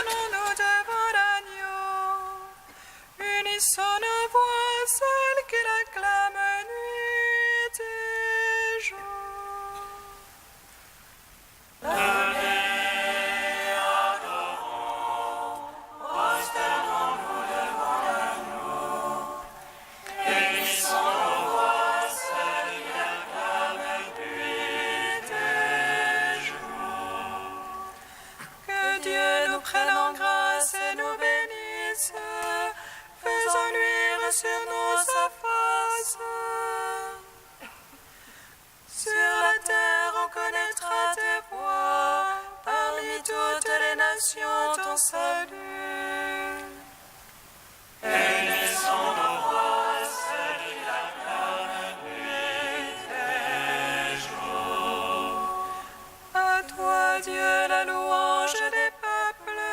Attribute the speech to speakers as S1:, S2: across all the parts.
S1: Prosternons-nous devant l'agneau, unissons nos voix, celles qui l'acclament nuit et jour. Que Dieu nous prenne en grâce et nous bénisse, faisant luire sur nous sa face. Sur la terre on connaîtra tes voies, parmi toutes les nations ton salut. À toi, Dieu, la louange des peuples,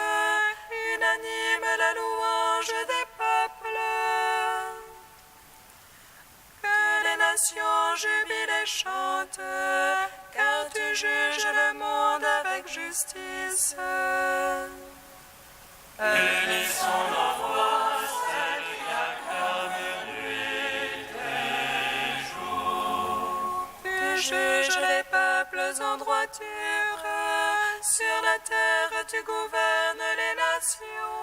S1: unanime la louange des peuples. Que les nations jubilent et chantent, car tu juges le monde avec justice. Tu juges les peuples en droiture, sur la terre tu gouvernes les nations.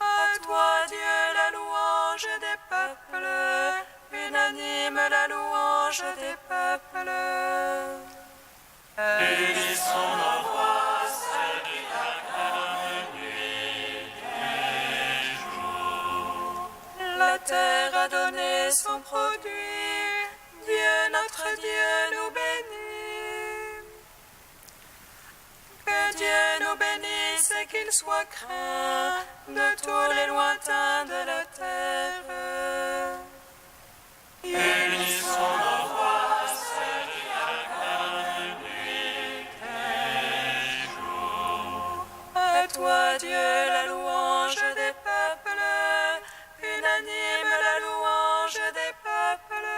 S1: À toi, Dieu, la louange des peuples, unanime la louange des peuples. La terre a donné son produit, Dieu, notre Dieu, nous bénit. Que Dieu nous bénisse et qu'il soit craint de tous les lointains de la terre. À toi, Dieu, la louange des peuples, unanime la louange des peuples.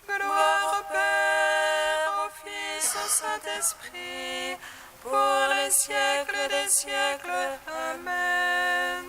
S1: Gloire au Père, au Fils, au Saint-Esprit, pour les siècles des siècles. Amen.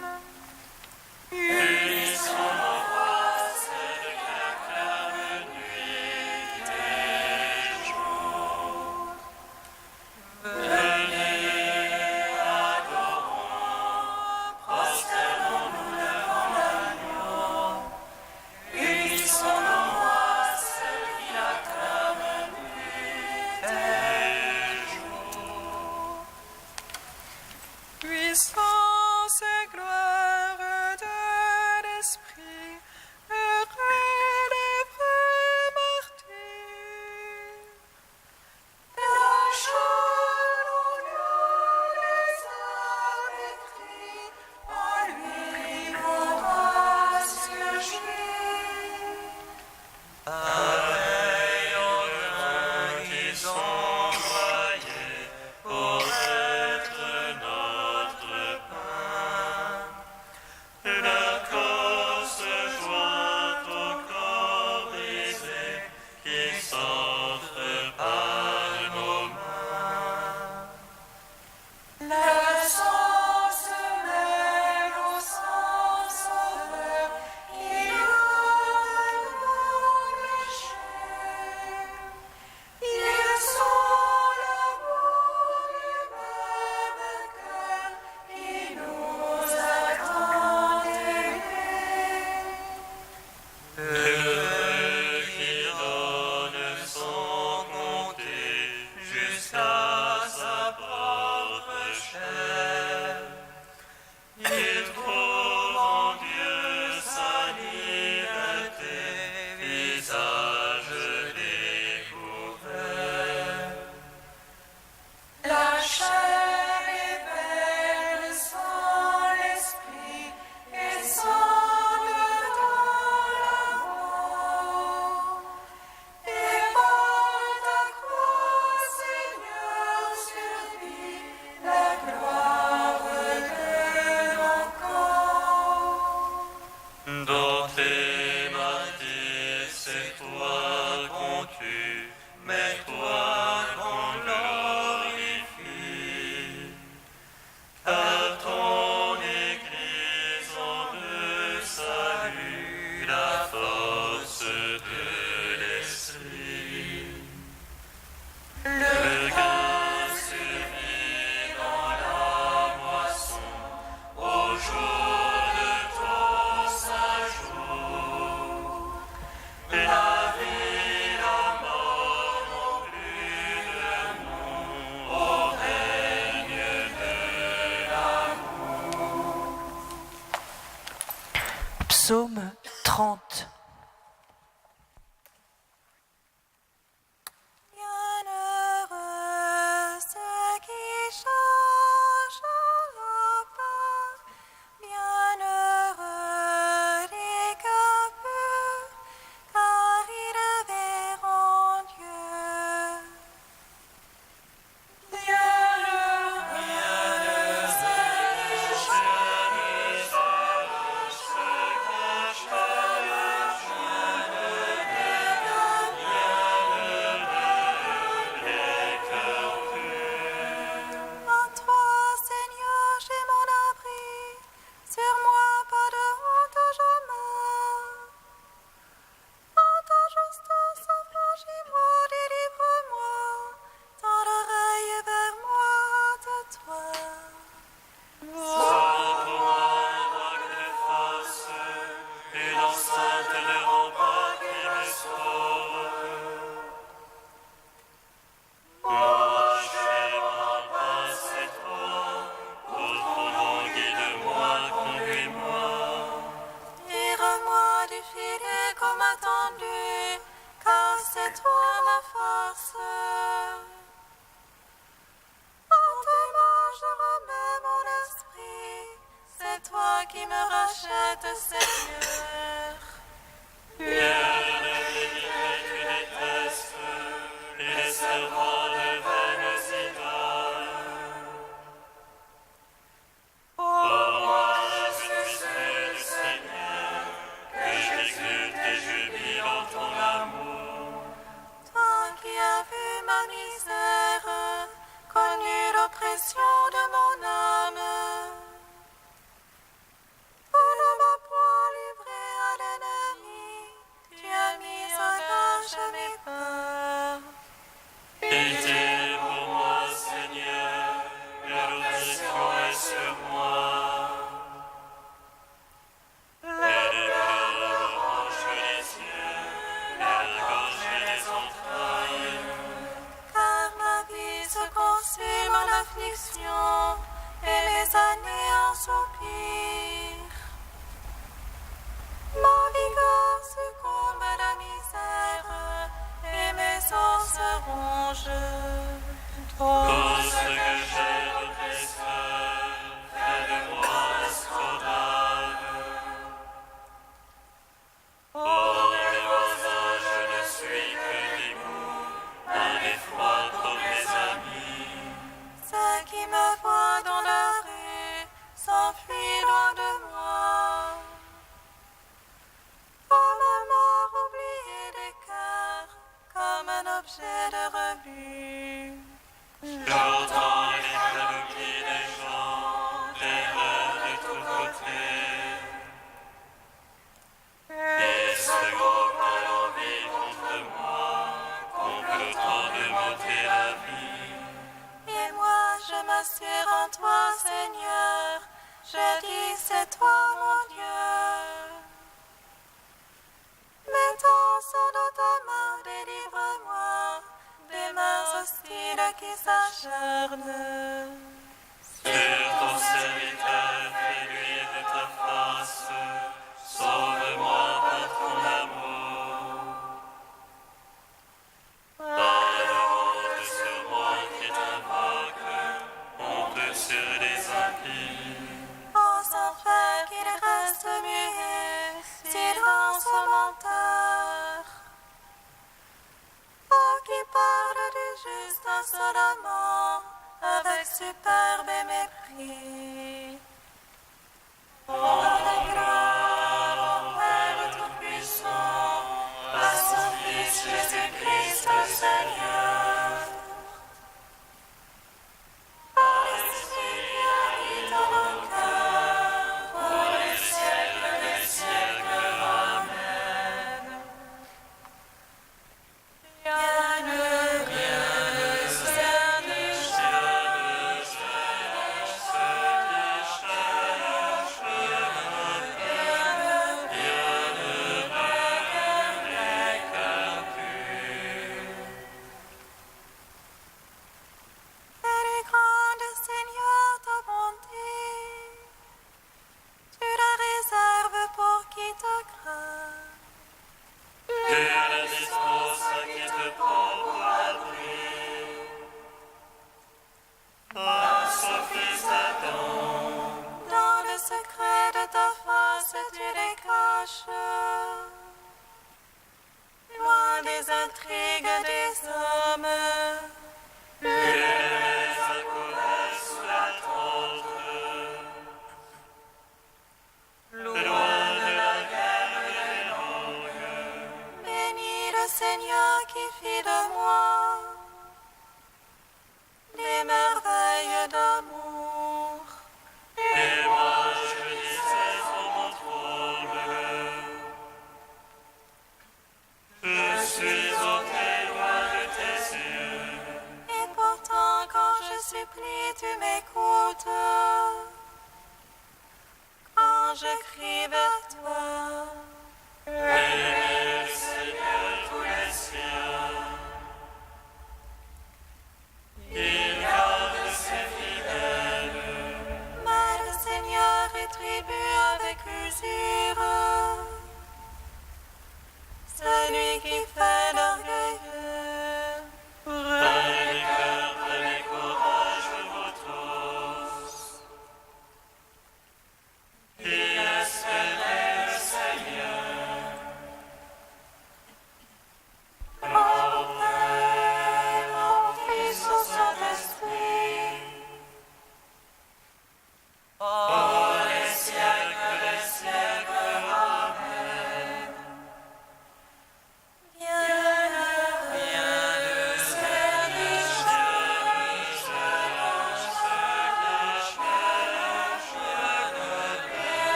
S1: Puissance et gloire de l'Esprit.
S2: 30.
S1: Bienheureux ceux qui changent leur pas, bienheureux les cœurs purs, car ils verront Dieu. Bienheureux ceux qui changent En toi, Seigneur, j'ai mon abri. Sur moi, pas de honte à jamais. En ta justice, affranchis-moi, délivre-moi. Tends l'oreille vers moi, de toi. Tire-moi du filet comme attendu, car c'est toi ma force. En tes mains, je remets mon esprit. C'est toi qui me rachètes, Seigneur. Toi qui as vu ma misère, connu l'oppression de mon âme. Pour ne m'a point livré à l'ennemi, tu as mis en marche mes pas. Car ma vie se consume en affliction et les années en soupir. Mon vigueur succombe à la misère et mes os se rongent. Ceux qui me voient dans la rue s'enfuient loin de moi. Comme un mort oublié des cœurs, comme un objet de rebut.
S3: J'entends les calomnies des gens, terreur de tous côtés. Ils se groupent à l'envie contre moi, complotant de m'ôter la vie.
S1: Et moi je m'assure en toi, Seigneur, je dis c'est toi mon Dieu. Mes temps sont dans ta main, délivre-moi des mains hostiles qui s'acharnent.
S3: Sur ton serviteur, fais luire ta face, sauve-moi par ton amour. Pas de honte sur moi qui t'invoque, honte sur les impies.
S1: Pense enfin qu'il reste muet, silence au menteur. Oh, qui parle du juste insolemment, avec superbe et mépris. Oh, la gloire au Père Tout-Puissant, à son Fils Jésus-Christ le Seigneur. Par l'Esprit qui habite en nos cœurs, pour les siècles des siècles. Amen. Bienheureux ceux qui cherchent tu les caches, loin des intrigues des hommes.
S3: Que les accouraient sous la tente, loin de la guerre des langues.
S1: Bénis le Seigneur qui fit de moi des merveilles d'amour.
S3: Et moi je disais en mon trouble, je suis ôté loin de tes yeux.
S1: Et pourtant quand je supplie, tu m'écoutes. Quand je crie vers toi,
S3: Aimez le Seigneur tous les siens. Il garde ses fidèles.
S1: mais le Seigneur rétribue avec usure celui qui fait l'orgueilleux.
S3: Prenez cœur, prenez courage, vous tous. Et espérez le Seigneur.
S1: Mon Père, mon Fils, au Saint-Esprit.
S3: Ô les siècles des siècles, Amen.
S1: Viens le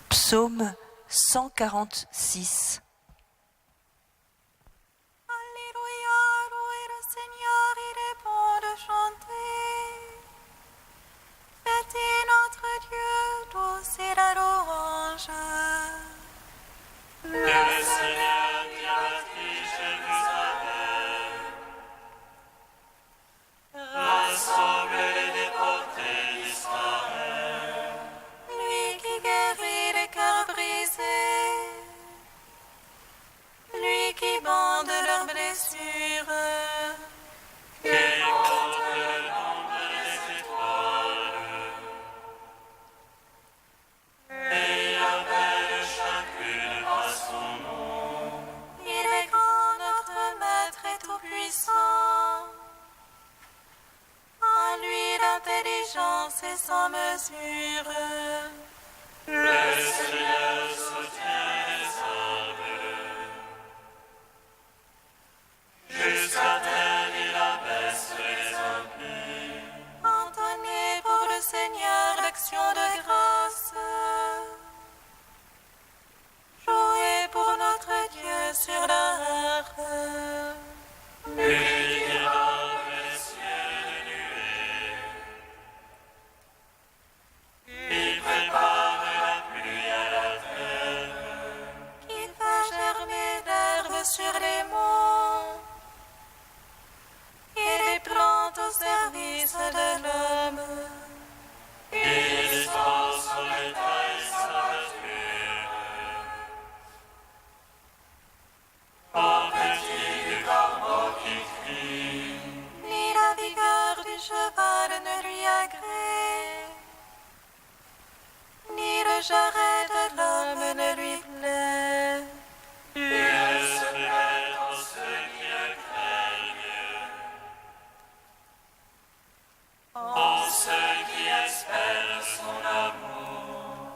S2: Psaume 146.
S1: Alléluia, louez le Seigneur, il est bon de chanter. Fêtez notre Dieu, tous et la louange.
S3: Que le Seigneur qui a bâti Jérusalem rassemble les déportés d'Israël.
S1: Lui qui guérit les cœurs brisés, lui qui bande leurs blessures,
S3: Et compte le nombre des étoiles. Et appelle chacune par son nom.
S1: il est grand, notre Maître et tout-puissant. En lui l'intelligence est sans mesure.
S3: Le Seigneur soutient les humbles. Jusqu'à terre il abaisse les impies.
S1: Entonnez pour le Seigneur l'action de grâce. Jouez pour notre Dieu sur la harpe.
S3: Lui qui rampe les cieux de nuée. Il prépare la pluie à la terre.
S1: Qui fait germer l'herbe sur les monts et les plantes au service de l'homme.
S3: Il dispense son bétail sa pâture. Au petit du corbeau qui crie.
S1: Ni la vigueur du cheval ne lui agrée, ni le jarret de l'homme ne lui plaît.
S3: Il se plaît en ceux qui le craignent. En ceux qui espèrent son amour.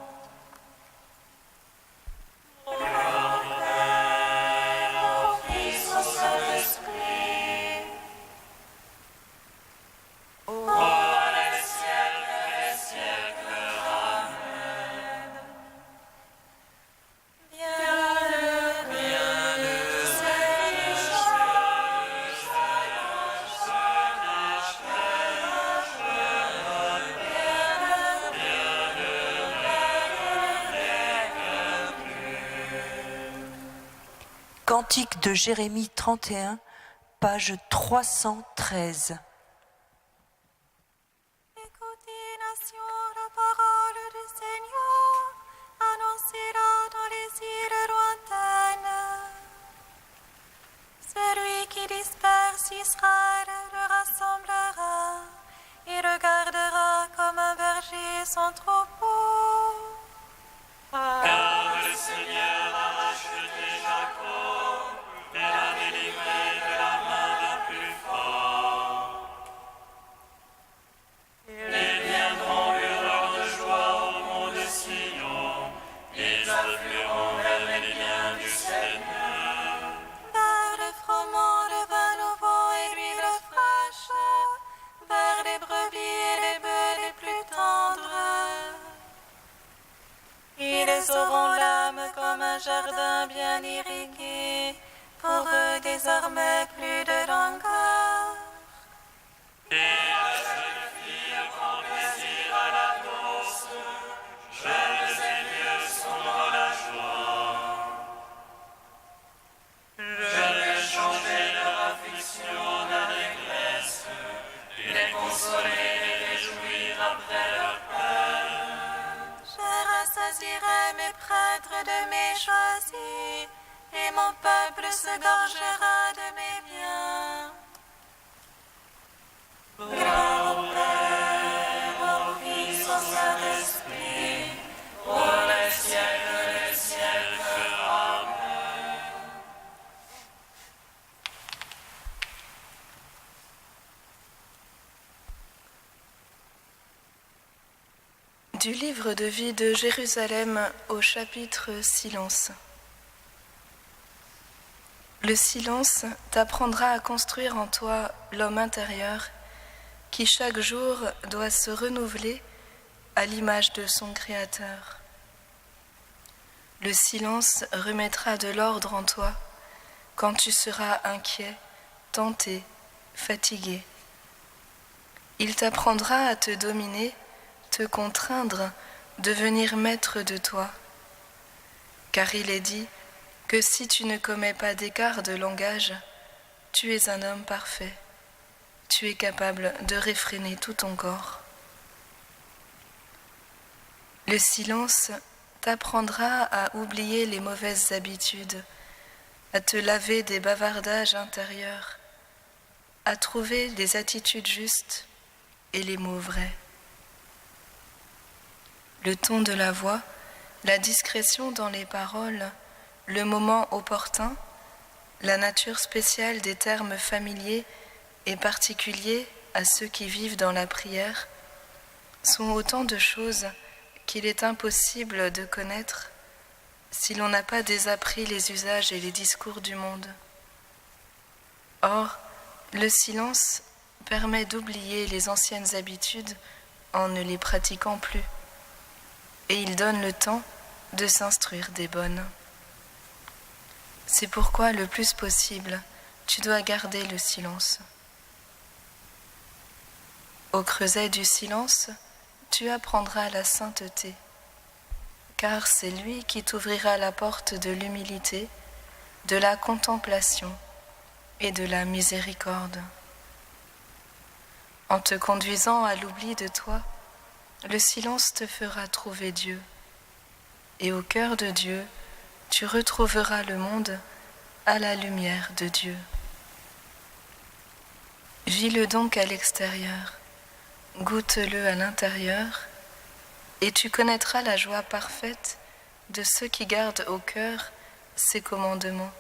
S1: Au Père, au Fils, au Saint-Esprit.
S3: Ô les siècles des siècles, Amen.
S1: Viens le Seigneur.
S2: Cantique de Jérémie 31, page 313.
S1: Écoutez, nations, la parole du Seigneur, annoncez-la dans les îles lointaines. Celui qui disperse Israël le rassemblera. son troupeau.
S3: Car le Seigneur a racheté Jacob et l'a délivré de la main d'un plus fort. Ils viendront hurlant de joie au mont de Sion, ils afflueront vers les biens du Seigneur.
S1: Vers le froment de vin nouveau et l'huile fraîche, vers les brebis et les bœufs les plus tendres. Ils auront l'âme comme un jardin bien irrigué, pour eux désormais plus de langueur.
S3: Et la jeune fille prend plaisir à la danse, jeunes et vieux sont dans la joie. Je vais changer leur affliction en allégresse, et les consoler et les réjouir après leur peine.
S1: Je rassasierai mes prêtres de mes choisis, et mon peuple se gorgera de mes biens. Gloire au Père, au Fils, au Saint-Esprit, pour les siècles des siècles. Amen.
S4: Du livre de vie de Jérusalem au chapitre Silence. Le silence t'apprendra à construire en toi l'homme intérieur qui chaque jour doit se renouveler à l'image de son Créateur. Le silence remettra de l'ordre en toi quand tu seras inquiet, tenté, fatigué. Il t'apprendra à te dominer, te contraindre, devenir maître de toi. Car il est dit que si tu ne commets pas d'écart de langage, tu es un homme parfait. Tu es capable de réfréner tout ton corps. Le silence t'apprendra à oublier les mauvaises habitudes, à te laver des bavardages intérieurs, à trouver les attitudes justes et les mots vrais. Le ton de la voix, la discrétion dans les paroles, le moment opportun, la nature spéciale des termes familiers et particuliers à ceux qui vivent dans la prière, sont autant de choses qu'il est impossible de connaître si l'on n'a pas désappris les usages et les discours du monde. Or, le silence permet d'oublier les anciennes habitudes en ne les pratiquant plus, et il donne le temps de s'instruire des bonnes. C'est pourquoi le plus possible, tu dois garder le silence. Au creuset du silence, tu apprendras la sainteté, car c'est lui qui t'ouvrira la porte de l'humilité, de la contemplation et de la miséricorde. En te conduisant à l'oubli de toi, le silence te fera trouver Dieu, et au cœur de Dieu, tu retrouveras le monde à la lumière de Dieu. Vis-le donc à l'extérieur, goûte-le à l'intérieur, et tu connaîtras la joie parfaite de ceux qui gardent au cœur ses commandements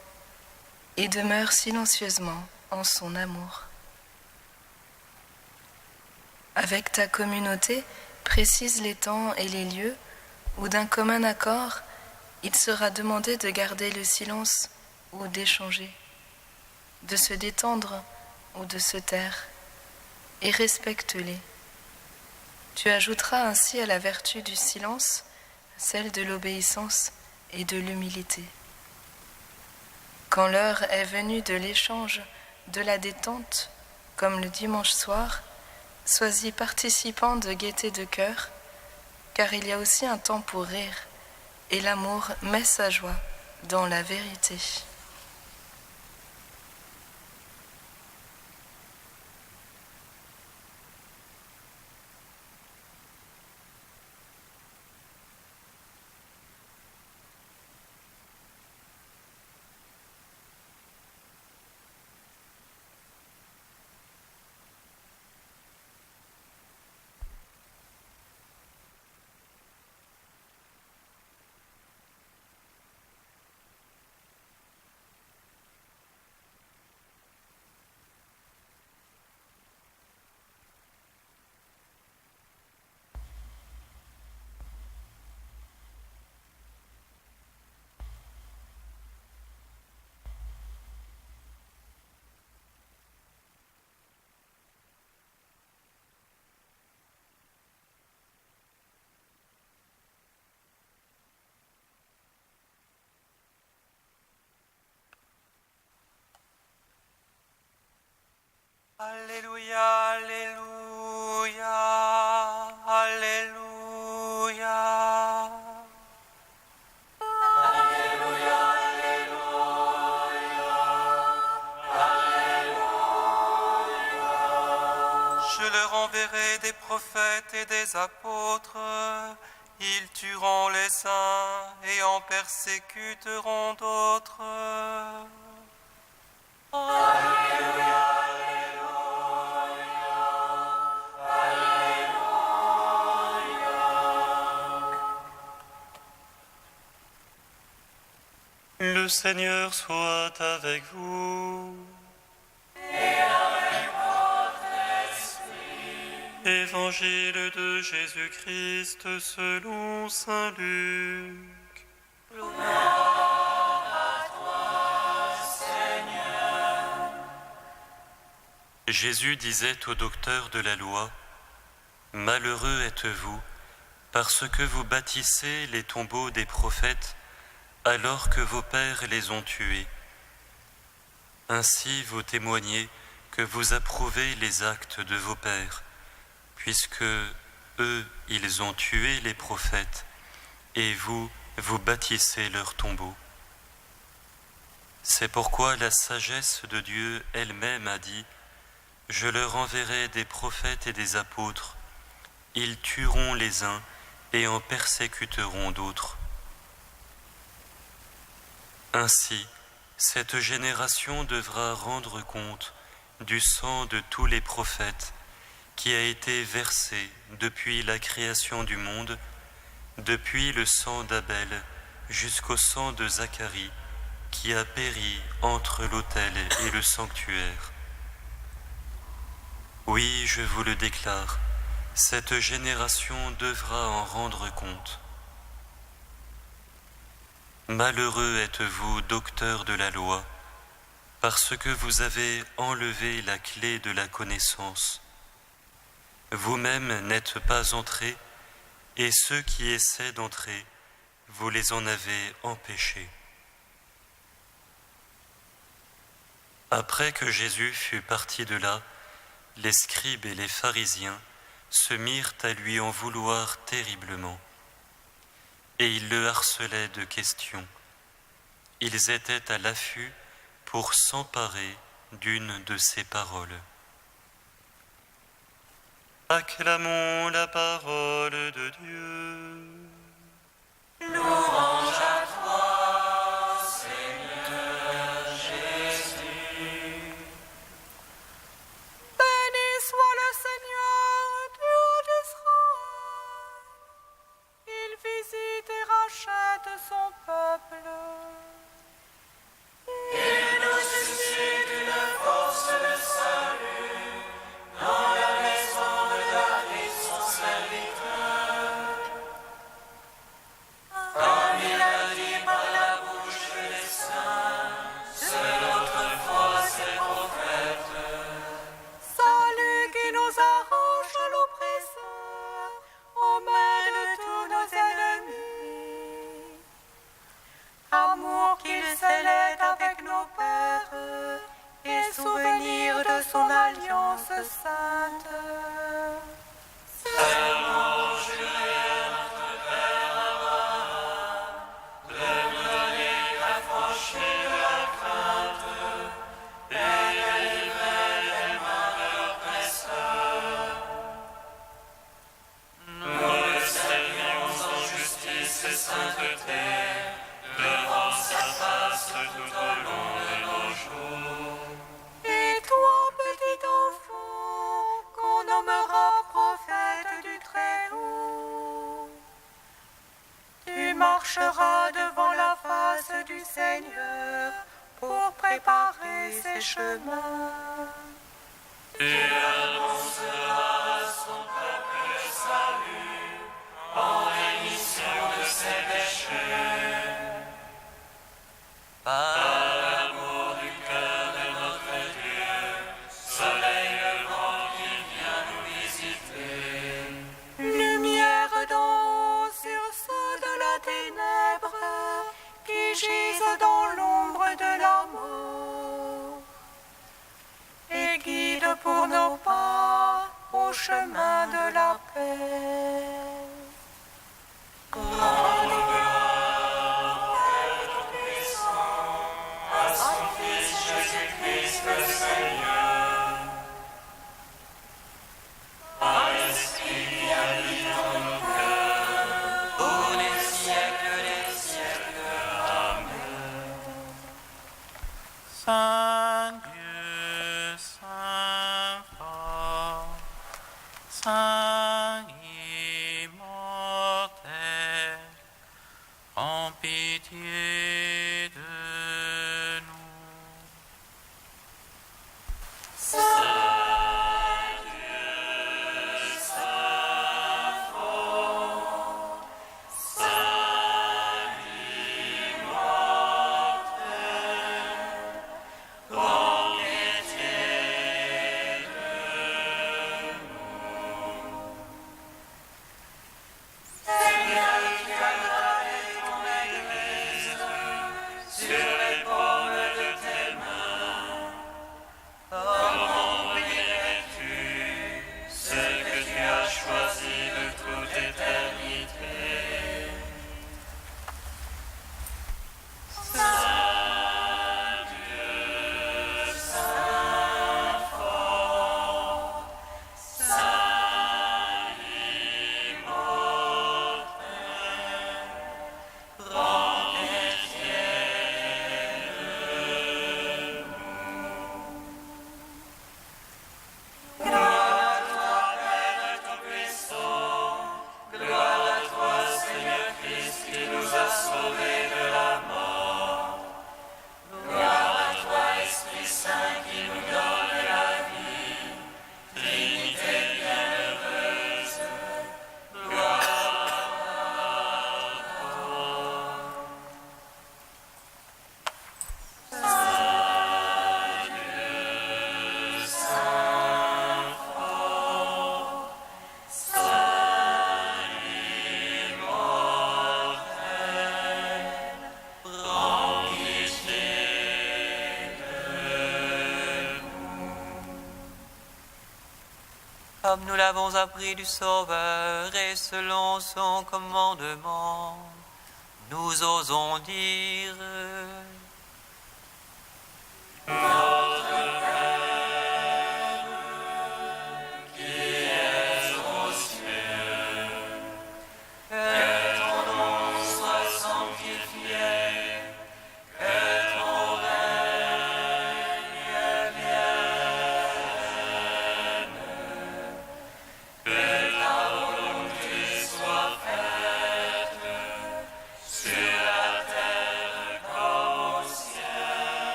S4: et demeurent silencieusement en son amour. Avec ta communauté, précise les temps et les lieux où d'un commun accord, il sera demandé de garder le silence ou d'échanger, de se détendre ou de se taire, et respecte-les. Tu ajouteras ainsi à la vertu du silence celle de l'obéissance et de l'humilité. Quand l'heure est venue de l'échange, de la détente, comme le dimanche soir, sois-y participant de gaieté de cœur, car il y a aussi un temps pour rire, et l'amour met sa joie dans la vérité.
S3: Alléluia, Alléluia, Alléluia. Alléluia, Alléluia, Alléluia. Je leur enverrai des prophètes et des apôtres. Ils tueront les uns et en persécuteront d'autres. Alléluia, Alléluia, Alléluia. Le Seigneur soit avec vous. Et avec votre esprit. Évangile de Jésus-Christ selon saint Luc. Jésus disait aux docteurs de la loi, « Malheureux êtes-vous, parce que vous bâtissez les tombeaux des prophètes, alors que vos pères les ont tués. Ainsi vous témoignez que vous approuvez les actes de vos pères, puisque eux, ils ont tué les prophètes, et vous, vous bâtissez leurs tombeaux. C'est pourquoi la sagesse de Dieu elle-même a dit, je leur enverrai des prophètes et des apôtres. Ils tueront les uns et en persécuteront d'autres. Ainsi, cette génération devra rendre compte du sang de tous les prophètes qui a été versé depuis la création du monde, depuis le sang d'Abel jusqu'au sang de Zacharie qui a péri entre l'autel et le sanctuaire. Oui, je vous le déclare, cette génération devra en rendre compte. Malheureux êtes-vous, docteurs de la loi, parce que vous avez enlevé la clé de la connaissance. Vous-même n'êtes pas entrés, et ceux qui essaient d'entrer, vous les en avez empêchés. Après que Jésus fut parti de là, les scribes et les pharisiens se mirent à lui en vouloir terriblement, et ils le harcelaient de questions. Ils étaient à l'affût pour s'emparer d'une de ses paroles. Acclamons la parole de Dieu.
S1: Louange à toi, Seigneur Jésus. Béni soit le Seigneur, Dieu d'Israël. Il visite et rachète son peuple. Il nous suscite une force de salut dans la maison de David, son serviteur. Comme il a dit par la bouche des saints, selon autrefois ses prophètes. Salut qui nous arrache à l'oppresseur, aux mains de tous nos ennemis. Amour qu'il scellait avec nos pères, et souvenir de son alliance sainte. Serment juré à notre Père Abraham, de nous donner affranchis de la crainte, et délivrer des mains de l'oppresseur. Nous le servions en justice et sainteté, devant sa face tout au long de nos jours. Et toi, petit enfant, qu'on nommera prophète du Très-Haut, tu marcheras devant la face du Seigneur pour préparer ses chemins. Tu annonceras à son peuple le salut en rémission de ses péchés. Par l'amour du cœur de notre Dieu, soleil levant qui vient nous visiter. Lumière d'en haut sur ceux de la ténèbre, qui gisent dans l'ombre de la mort. Et guide pour chemin de la paix.
S5: Saint Dieu, Saint fort, Saint immortel, en pitié de nous.
S1: Comme nous l'avons appris du Sauveur et selon son commandement, nous osons dire: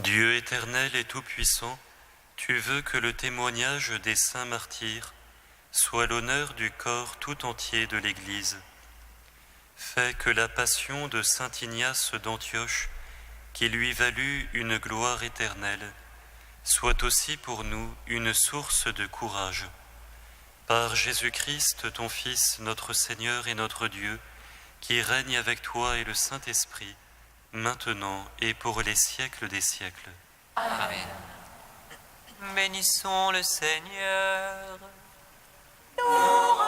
S3: Dieu éternel et tout-puissant, tu veux que le témoignage des saints martyrs soit l'honneur du corps tout entier de l'Église. Fais que la passion de saint Ignace d'Antioche, qui lui valut une gloire éternelle, soit aussi pour nous une source de courage. Par Jésus-Christ, ton Fils, notre Seigneur et notre Dieu, qui règne avec toi et le Saint-Esprit, maintenant et pour les siècles des siècles.
S1: Amen. Bénissons le Seigneur. Nous